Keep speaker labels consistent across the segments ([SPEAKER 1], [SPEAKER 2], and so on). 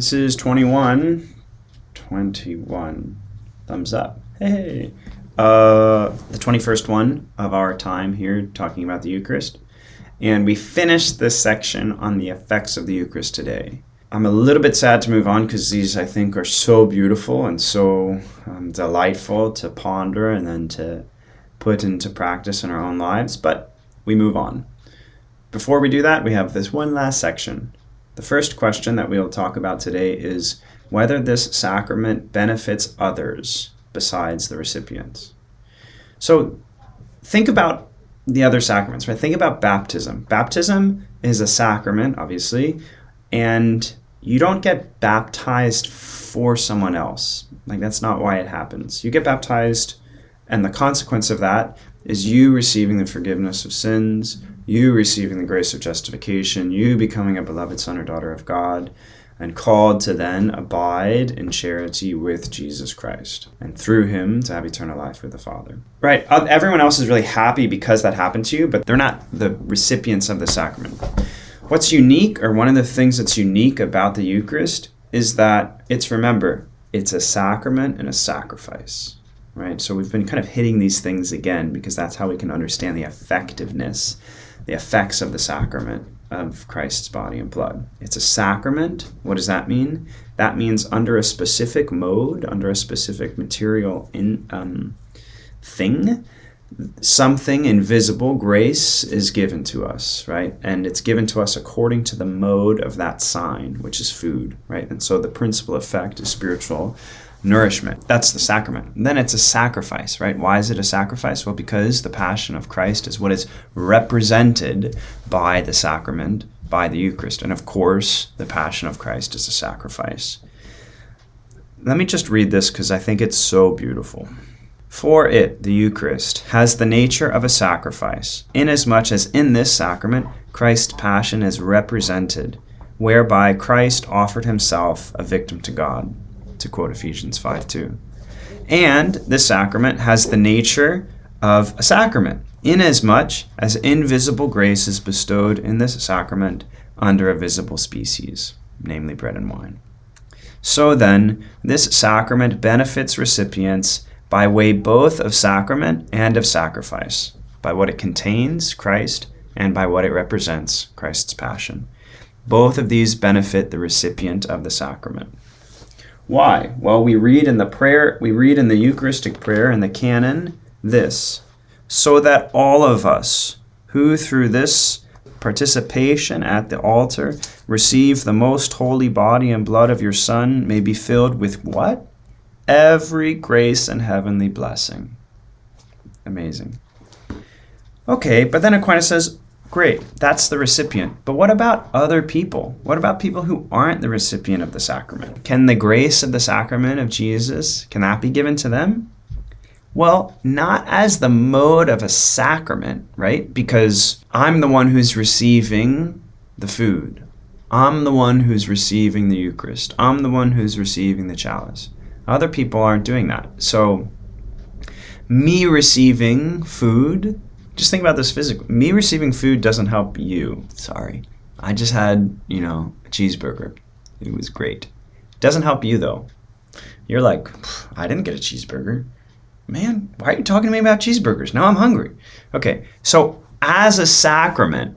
[SPEAKER 1] This is 21. 21. Thumbs up. Hey. The 21st one of our time here talking about the Eucharist. And we finished this section on the effects of the Eucharist today. I'm a little bit sad to move on because these, I think, are so beautiful and so delightful to ponder and then to put into practice in our own lives, but we move on. Before we do that, we have this one last section. The first question that we'll talk about today is whether this sacrament benefits others besides the recipients. So think about the other sacraments, right? Think about baptism. Baptism is a sacrament, obviously, and you don't get baptized for someone else. Like, that's not why it happens. You get baptized, and the consequence of that is you receiving the forgiveness of sins, you receiving the grace of justification, you becoming a beloved son or daughter of God, and called to then abide in charity with Jesus Christ, and through him to have eternal life with the Father. Right, everyone else is really happy because that happened to you, but they're not the recipients of the sacrament. What's unique, or one of the things that's unique about the Eucharist, is that it's a sacrament and a sacrifice, right? So we've been kind of hitting these things again because that's how we can understand the effectiveness, the effects of the sacrament of Christ's body and blood. It's a sacrament. What does that mean? That means under a specific mode, under a specific material thing, something invisible, grace, is given to us, right? And it's given to us according to the mode of that sign, which is food, right? And so the principal effect is spiritual nourishment. That's the sacrament. And then it's a sacrifice, right? Why is it a sacrifice? Well, because the passion of Christ is what is represented by the sacrament, by the Eucharist. And of course, the passion of Christ is a sacrifice. Let me just read this because I think it's so beautiful. For it, the Eucharist, has the nature of a sacrifice, inasmuch as in this sacrament Christ's passion is represented, whereby Christ offered himself a victim to God, to quote Ephesians 5:2. And this sacrament has the nature of a sacrament, inasmuch as invisible grace is bestowed in this sacrament under a visible species, namely bread and wine. So then, this sacrament benefits recipients by way both of sacrament and of sacrifice, by what it contains, Christ, and by what it represents, Christ's passion. Both of these benefit the recipient of the sacrament. Why? Well, we read in the Eucharistic prayer in the canon this, so that all of us who through this participation at the altar receive the most holy body and blood of your Son may be filled with what? Every grace and heavenly blessing. Amazing. Okay, but then Aquinas says, great, that's the recipient. But what about other people? What about people who aren't the recipient of the sacrament? Can the grace of the sacrament of Jesus, can that be given to them? Well, not as the mode of a sacrament, right? Because I'm the one who's receiving the food. I'm the one who's receiving the Eucharist. I'm the one who's receiving the chalice. Other people aren't doing that. So me receiving food, just think about this physically. Me receiving food doesn't help you. Sorry. I just had, a cheeseburger. It was great. Doesn't help you though. You're like, I didn't get a cheeseburger. Man, why are you talking to me about cheeseburgers? Now I'm hungry. Okay, so as a sacrament,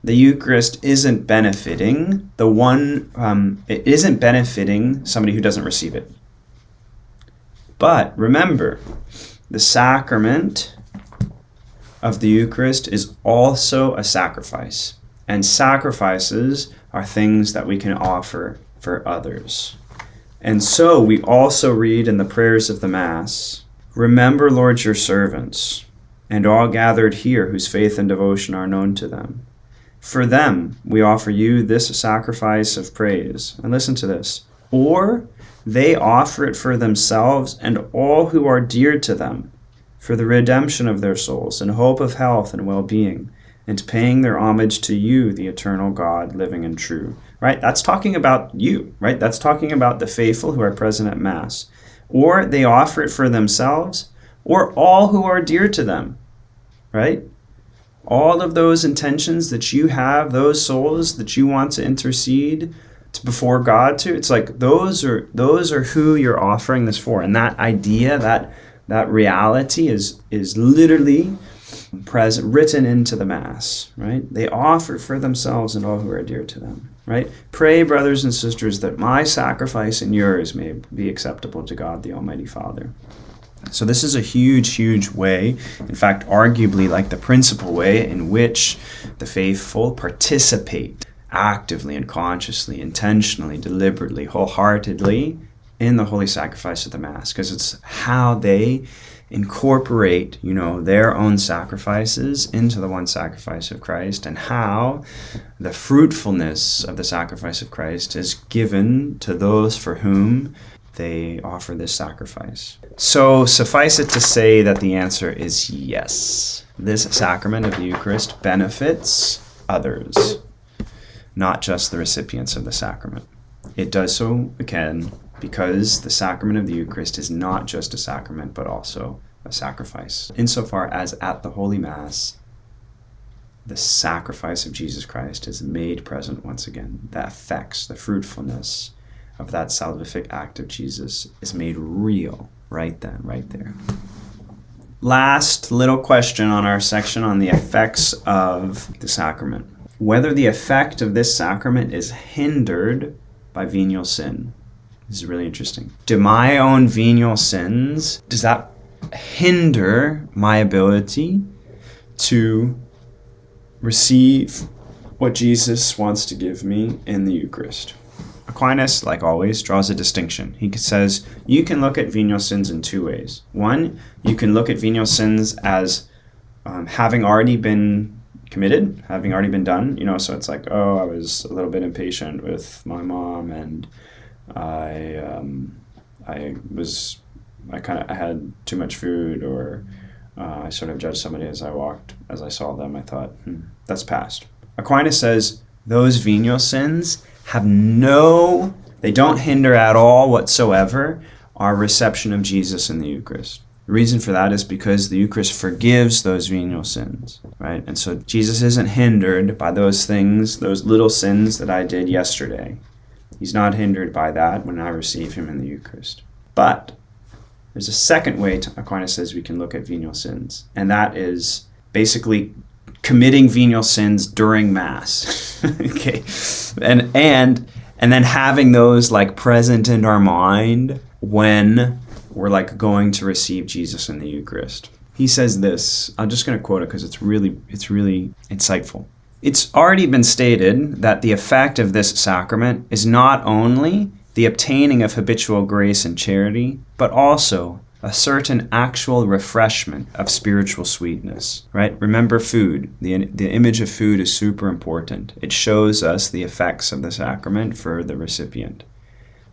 [SPEAKER 1] the Eucharist isn't benefiting it isn't benefiting somebody who doesn't receive it. But remember, the sacrament of the Eucharist is also a sacrifice. And sacrifices are things that we can offer for others. And so we also read in the prayers of the Mass, remember, Lord, your servants, and all gathered here whose faith and devotion are known to them. For them, we offer you this sacrifice of praise. And listen to this. Or they offer it for themselves and all who are dear to them, for the redemption of their souls, in hope of health and well-being, and paying their homage to you, the eternal God, living and true. Right? That's talking about you, right? That's talking about the faithful who are present at Mass. Or they offer it for themselves, or all who are dear to them, right? all of those intentions that you have, those souls that you want to intercede before God to, it's like those are who you're offering this for. And that idea, that reality is literally present, written into the Mass, right? They offer for themselves and all who are dear to them, right? Pray, brothers and sisters, that my sacrifice and yours may be acceptable to God, the Almighty Father. So this is a huge, huge way, in fact, arguably like the principal way in which the faithful participate actively and consciously, intentionally, deliberately, wholeheartedly in the holy sacrifice of the Mass, because it's how they incorporate, their own sacrifices into the one sacrifice of Christ, and how the fruitfulness of the sacrifice of Christ is given to those for whom they offer this sacrifice. So suffice it to say that the answer is yes. This sacrament of the Eucharist benefits others, not just the recipients of the sacrament. It does so, again, because the sacrament of the Eucharist is not just a sacrament, but also a sacrifice. Insofar as at the Holy Mass, the sacrifice of Jesus Christ is made present once again. The effects, the fruitfulness of that salvific act of Jesus is made real right then, right there. Last little question on our section on the effects of the sacrament. Whether the effect of this sacrament is hindered by venial sin. This is really interesting. Do my own venial sins, does that hinder my ability to receive what Jesus wants to give me in the Eucharist? Aquinas, like always, draws a distinction. He says you can look at venial sins in two ways. One, you can look at venial sins as having already been committed, having already been done. So it's like, I was a little bit impatient with my mom, and I had too much food, or I sort of judged somebody as I saw them. I thought, that's past. Aquinas says those venial sins they don't hinder at all whatsoever our reception of Jesus in the Eucharist. The reason for that is because the Eucharist forgives those venial sins, right? And so Jesus isn't hindered by those things, those little sins that I did yesterday. He's not hindered by that when I receive him in the Eucharist. But there's a second way Aquinas says we can look at venial sins, and that is basically committing venial sins during Mass. Okay. And then having those present in our mind when we're going to receive Jesus in the Eucharist. He says this, I'm just going to quote it because it's really insightful. It's already been stated that the effect of this sacrament is not only the obtaining of habitual grace and charity, but also a certain actual refreshment of spiritual sweetness, right? Remember food. The image of food is super important. It shows us the effects of the sacrament for the recipient,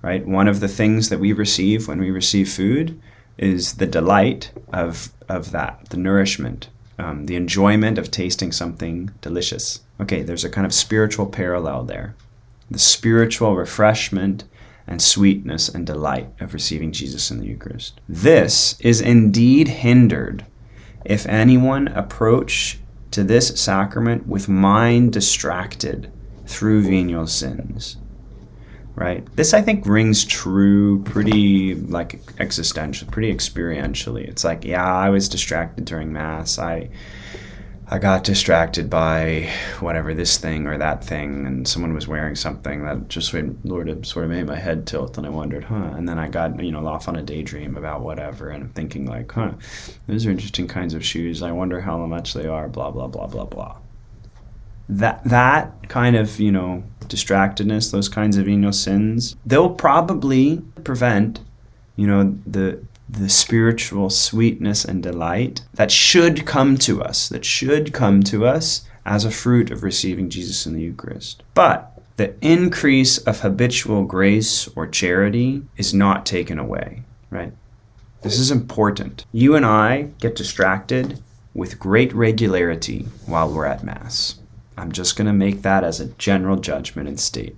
[SPEAKER 1] right? One of the things that we receive when we receive food is the delight of that, the nourishment, the enjoyment of tasting something delicious. Okay, there's a kind of spiritual parallel there. The spiritual refreshment and sweetness and delight of receiving Jesus in the Eucharist. This is indeed hindered if anyone approach to this sacrament with mind distracted through venial sins, right? This, I think, rings true pretty existential, pretty experientially. It's like, I was distracted during Mass. I got distracted by whatever, this thing or that thing, and someone was wearing something that just sort of made my head tilt, and I wondered, and then I got, off on a daydream about whatever, and I'm thinking those are interesting kinds of shoes. I wonder how much they are, blah, blah, blah, blah, blah. That kind of, distractedness, those kinds of venial sins, they'll probably prevent, the spiritual sweetness and delight that should come to us as a fruit of receiving Jesus in the Eucharist. But the increase of habitual grace or charity is not taken away, right? This is important. You and I get distracted with great regularity while we're at Mass. I'm just going to make that as a general judgment and state.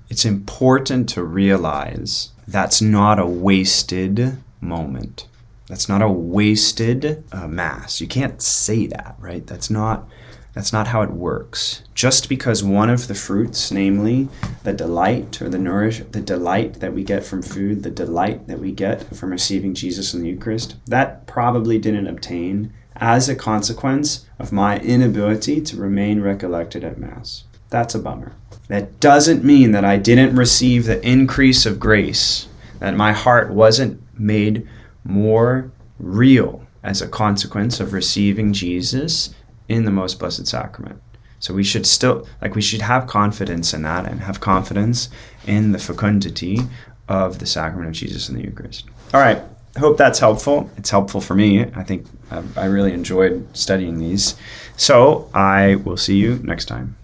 [SPEAKER 1] It's important to realize that's not a wasted moment. That's not a wasted Mass. You can't say that, right? That's not That's not how it works. Just because one of the fruits, namely the delight or the delight that we get from food, the delight that we get from receiving Jesus in the Eucharist, that probably didn't obtain as a consequence of my inability to remain recollected at Mass. That's a bummer. That doesn't mean that I didn't receive the increase of grace, that my heart wasn't made more real as a consequence of receiving Jesus in the Most Blessed Sacrament. So we should have confidence in that, and have confidence in the fecundity of the sacrament of Jesus in the Eucharist. All right, I hope that's helpful. It's helpful for me. I think I really enjoyed studying these. So I will see you next time.